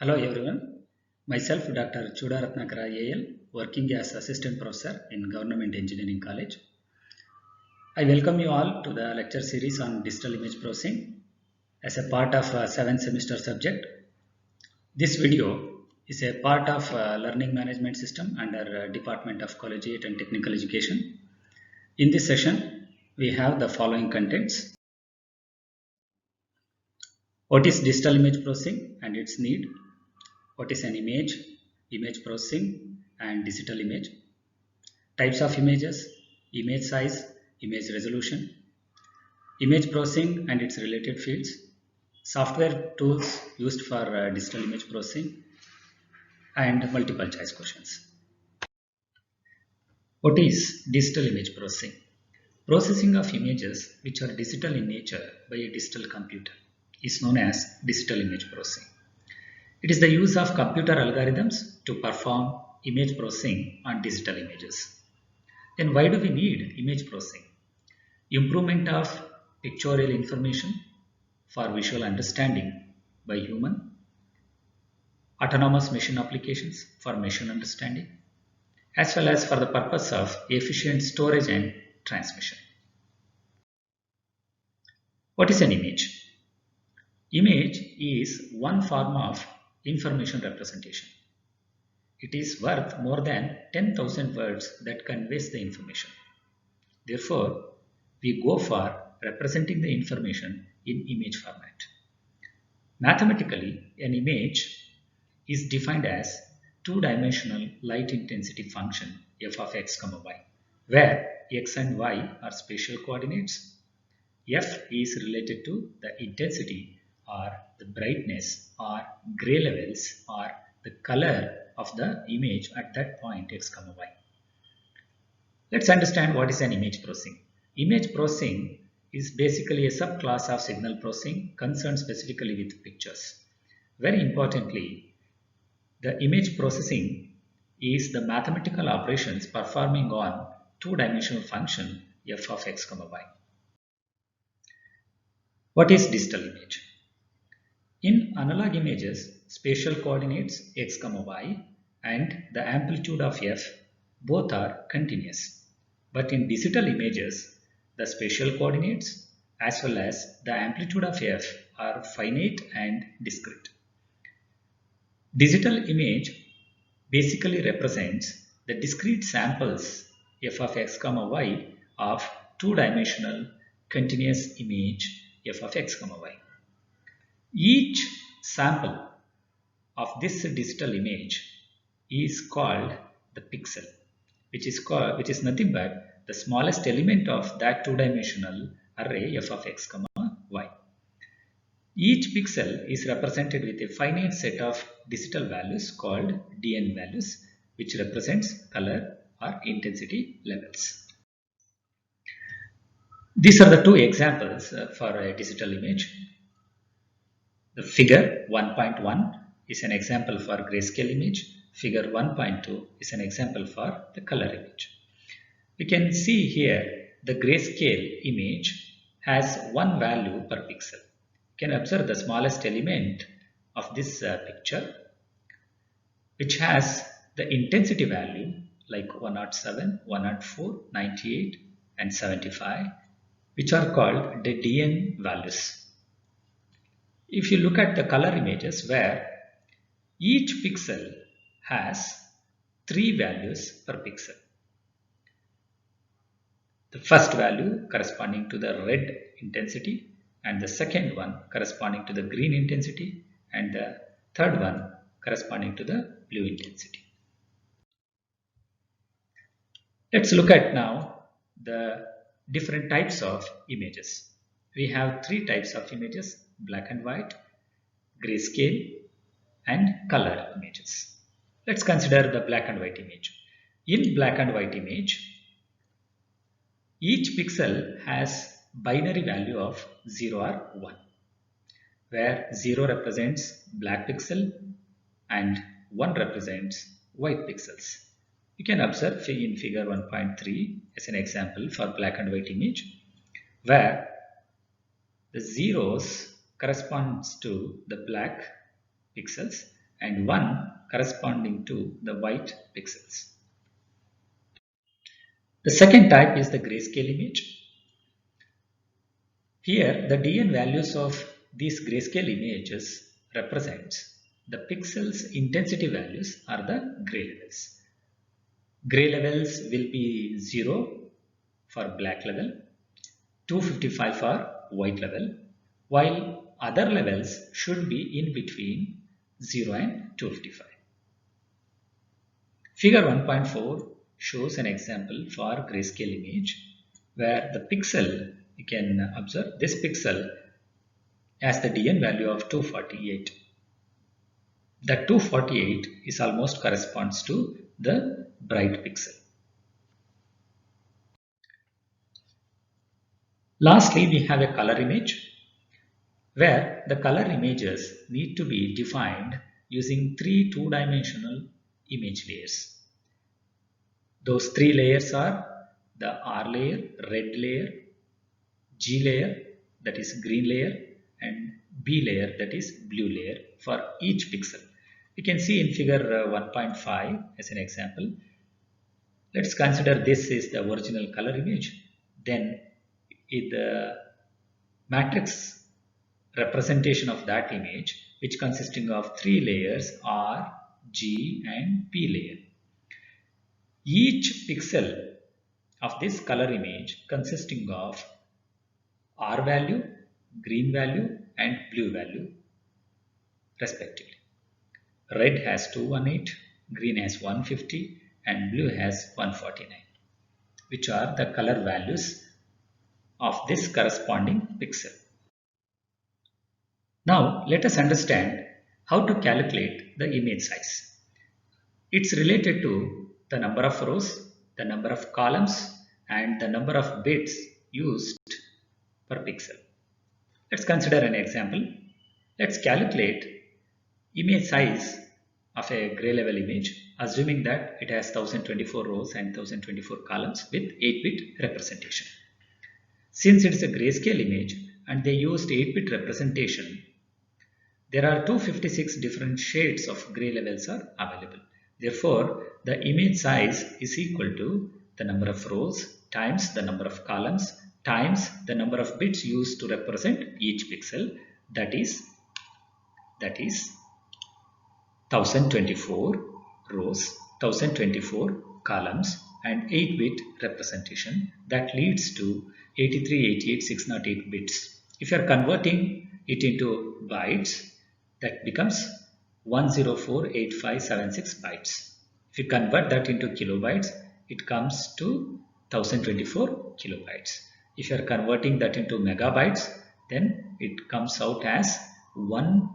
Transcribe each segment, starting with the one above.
Hello everyone, myself Dr. Chuda Ratnakara AL, working as Assistant Professor in Government Engineering College. I welcome you all to the lecture series on Digital Image Processing as a part of a 7th semester subject. This video is a part of Learning Management System under Department of Collegiate and Technical Education. In this session, we have the following contents. What is digital image processing and its need? What is an image, image processing and digital image? Types of images, image size, image resolution, image processing and its related fields, software tools used for digital image processing, and multiple choice questions. What is digital image processing? Processing of images which are digital in nature by a digital computer is known as digital image processing. It is the use of computer algorithms to perform image processing on digital images. Then why do we need image processing? Improvement of pictorial information for visual understanding by human, autonomous machine applications for machine understanding, as well as for the purpose of efficient storage and transmission. What is an image? Image is one form of information representation. It is worth more than 10,000 words that conveys the information. Therefore, we go for representing the information in image format. Mathematically, an image is defined as two-dimensional light intensity function f of x, y, where x and y are spatial coordinates. F is related to the intensity or the brightness or gray levels or the color of the image at that point x, y. Let's understand what is an image processing. Image processing is basically a subclass of signal processing concerned specifically with pictures. Very importantly, the image processing is the mathematical operations performing on two-dimensional function f of x, y. What is digital image? In analog images, spatial coordinates x, y and the amplitude of f both are continuous. But in digital images, the spatial coordinates as well as the amplitude of f are finite and discrete. Digital image basically represents the discrete samples f of x, y of two-dimensional continuous image f of x, y. Each sample of this digital image is called the pixel, which is nothing but the smallest element of that two-dimensional array f of x, y. Each pixel is represented with a finite set of digital values called DN values, which represents color or intensity levels. These are the two examples for a digital image. The figure 1.1 is an example for grayscale image. Figure 1.2 is an example for the color image. We can see here the grayscale image has one value per pixel. You can observe the smallest element of this picture, which has the intensity value like 107, 104, 98 and 75, which are called the DN values. If you look at the color images where each pixel has 3 values per pixel. The first value corresponding to the red intensity and the second one corresponding to the green intensity and the third one corresponding to the blue intensity. Let's look at now the different types of images. We have 3 types of images: black and white, grayscale and color images. Let's consider the black and white image. In black and white image, each pixel has binary value of 0 or 1, where 0 represents black pixel and 1 represents white pixels. You can observe in figure 1.3 as an example for black and white image, where the zeros corresponds to the black pixels and 1 corresponding to the white pixels. The second type is the grayscale image. Here, the DN values of these grayscale images represents the pixels intensity values are the gray levels. Gray levels will be 0 for black level, 255 for white level, while other levels should be in between 0 and 255. Figure 1.4 shows an example for grayscale image where the pixel, you can observe this pixel has the DN value of 248. That 248 is almost corresponds to the bright pixel. Lastly, we have a color image where the color images need to be defined using 3 two-dimensional image layers. Those 3 layers are the R layer, red layer, G layer, that is green layer, and B layer, that is blue layer for each pixel. You can see in figure 1.5 as an example. Let's consider this is the original color image. Then the matrix representation of that image, which consisting of 3 layers R, G and P layer. Each pixel of this color image consisting of R value, green value and blue value respectively. Red has 218, green has 150 and blue has 149, which are the color values of this corresponding pixel. Now let us understand how to calculate the image size. It's related to the number of rows, the number of columns and the number of bits used per pixel. Let's consider an example. Let's calculate image size of a gray level image, assuming that it has 1024 rows and 1024 columns with 8-bit representation. Since it is a grayscale image and they used 8-bit representation, there are 256 different shades of gray levels are available. Therefore, the image size is equal to the number of rows times the number of columns times the number of bits used to represent each pixel, that is 1024 rows, 1024 columns and 8-bit representation. That leads to 8388,608 bits. If you are converting it into bytes, that becomes 1048576 bytes. If you convert that into kilobytes, it comes to 1024 kilobytes. If you are converting that into megabytes, then it comes out as 1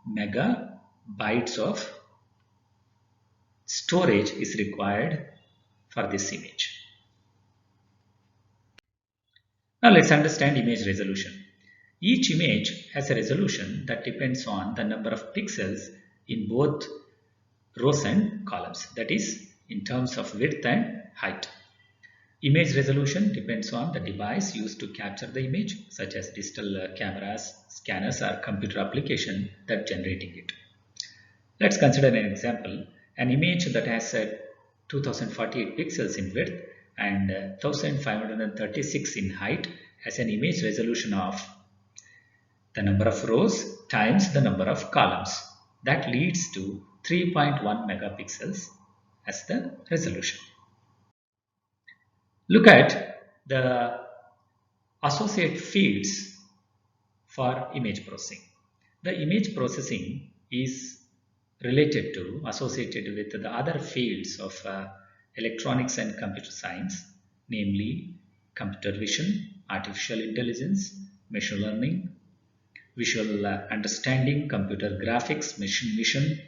megabytes of storage is required for this image. Now let's understand image resolution. Each image has a resolution that depends on the number of pixels in both rows and columns, that is in terms of width and height. Image resolution depends on the device used to capture the image, such as digital cameras, scanners or computer application that generating it. Let's consider an example. An image that has 2048 pixels in width and 1536 in height has an image resolution of the number of rows times the number of columns. That leads to 3.1 megapixels as the resolution. Look at the associate fields for image processing. The image processing is associated with the other fields of electronics and computer science, namely computer vision, artificial intelligence, machine learning, visual understanding, computer graphics, machine vision,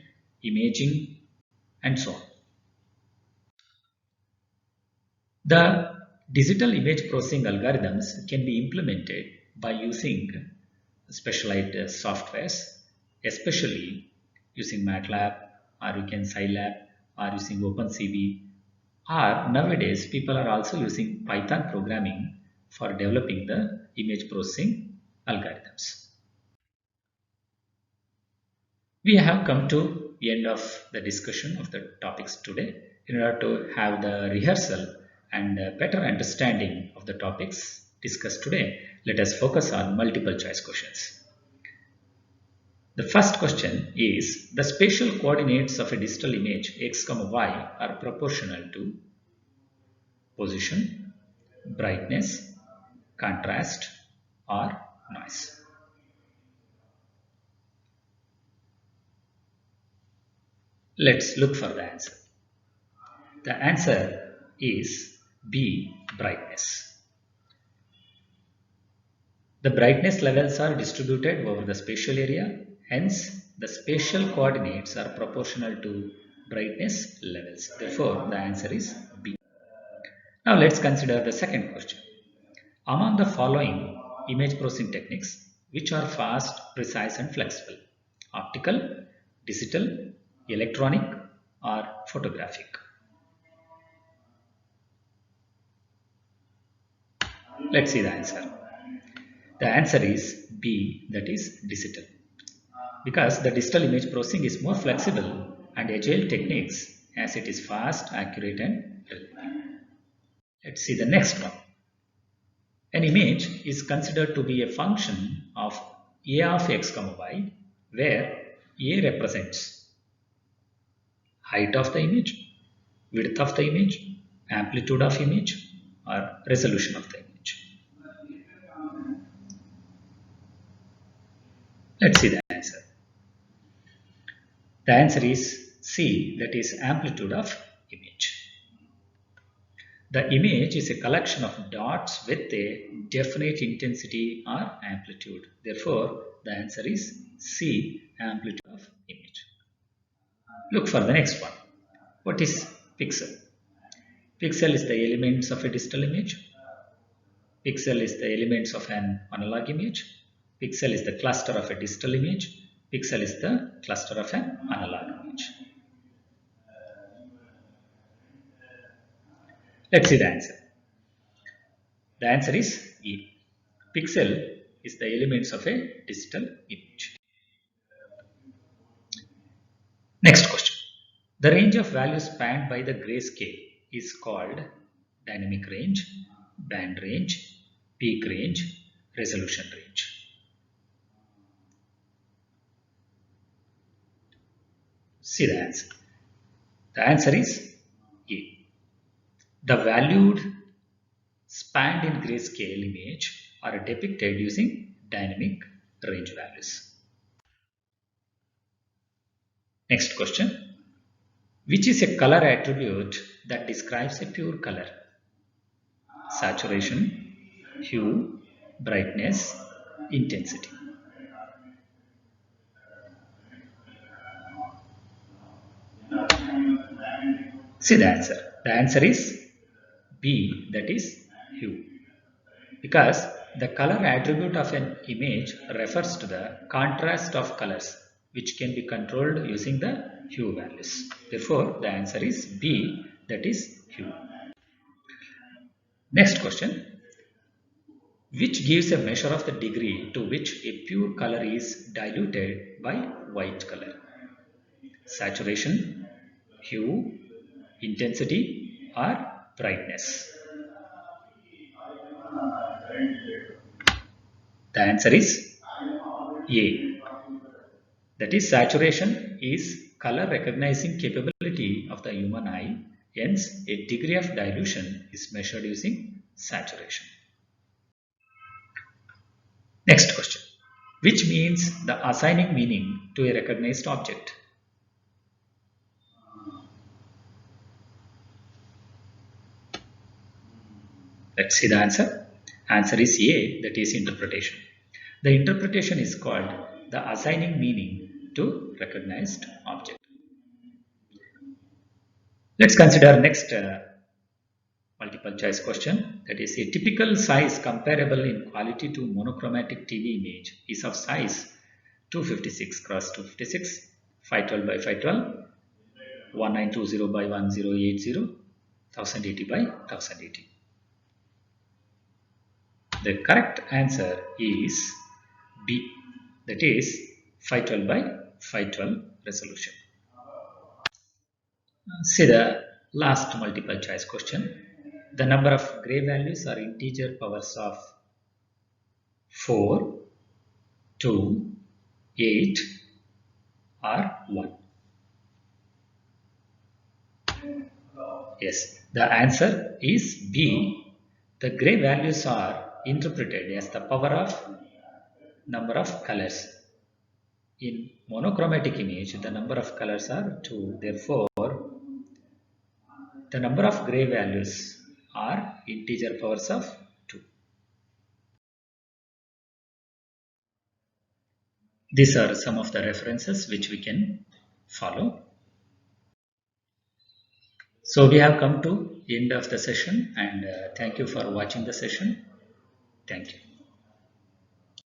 imaging, and so on. The digital image processing algorithms can be implemented by using specialized softwares, especially using MATLAB, or you can Scilab, or using OpenCV, or nowadays people are also using Python programming for developing the image processing algorithms. We have come to end of the discussion of the topics today. In order to have the rehearsal and better understanding of the topics discussed today, let us focus on multiple choice questions. The first question is, the spatial coordinates of a digital image x, y are proportional to position, brightness, contrast, or noise. Let's look for the answer. The answer is B, brightness. The brightness levels are distributed over the spatial area, hence the spatial coordinates are proportional to brightness levels. Therefore, the answer is B. Now let's consider the second question. Among the following image processing techniques, which are fast, precise and flexible? Optical, digital, electronic or photographic? Let's see the answer. The answer is B, that is digital. Because the digital image processing is more flexible and agile techniques as it is fast, accurate and reliable. Let's see the next one. An image is considered to be a function of A of x, y, where A represents height of the image, width of the image, amplitude of image or resolution of the image. Let's see the answer. The answer is C, that is amplitude of image. The image is a collection of dots with a definite intensity or amplitude. Therefore, the answer is C, amplitude of image. Look for the next one. What is pixel? Pixel is the elements of a digital image. Pixel is the elements of an analog image. Pixel is the cluster of a digital image. Pixel is the cluster of an analog image. Let's see the answer. The answer is E. Pixel is the elements of a digital image. Next question. The range of values spanned by the grayscale is called dynamic range, band range, peak range, resolution range. See the answer. The answer is A. The valued spanned in grayscale image are depicted using dynamic range values. Next question. Which is a color attribute that describes a pure color? Saturation, hue, brightness, intensity. See the answer. The answer is B, that is hue. Because the color attribute of an image refers to the contrast of colors which can be controlled using the hue values. Therefore, the answer is B, that is hue. Next question. Which gives a measure of the degree to which a pure color is diluted by white color? Saturation, hue, intensity or brightness? The answer is A. That is, saturation is color recognizing capability of the human eye. Hence, a degree of dilution is measured using saturation. Next question. Which means the assigning meaning to a recognized object? Let's see the answer. Answer is A, that is interpretation. The interpretation is called the assigning meaning to recognized object. Let's consider next multiple choice question. That is, a typical size comparable in quality to monochromatic TV image is of size 256 cross 256, 512 by 512, 1920 by 1080, 1080 by 1080. The correct answer is B, that is 512 by 512 resolution. See the last multiple choice question. The number of gray values are integer powers of 4, 2, 8 or 1. Yes, the answer is B. The gray values are interpreted as the power of number of colors. In monochromatic image, the number of colors are 2. Therefore, the number of gray values are integer powers of 2. These are some of the references which we can follow. So we have come to end of the session, and thank you for watching the session. Thank you.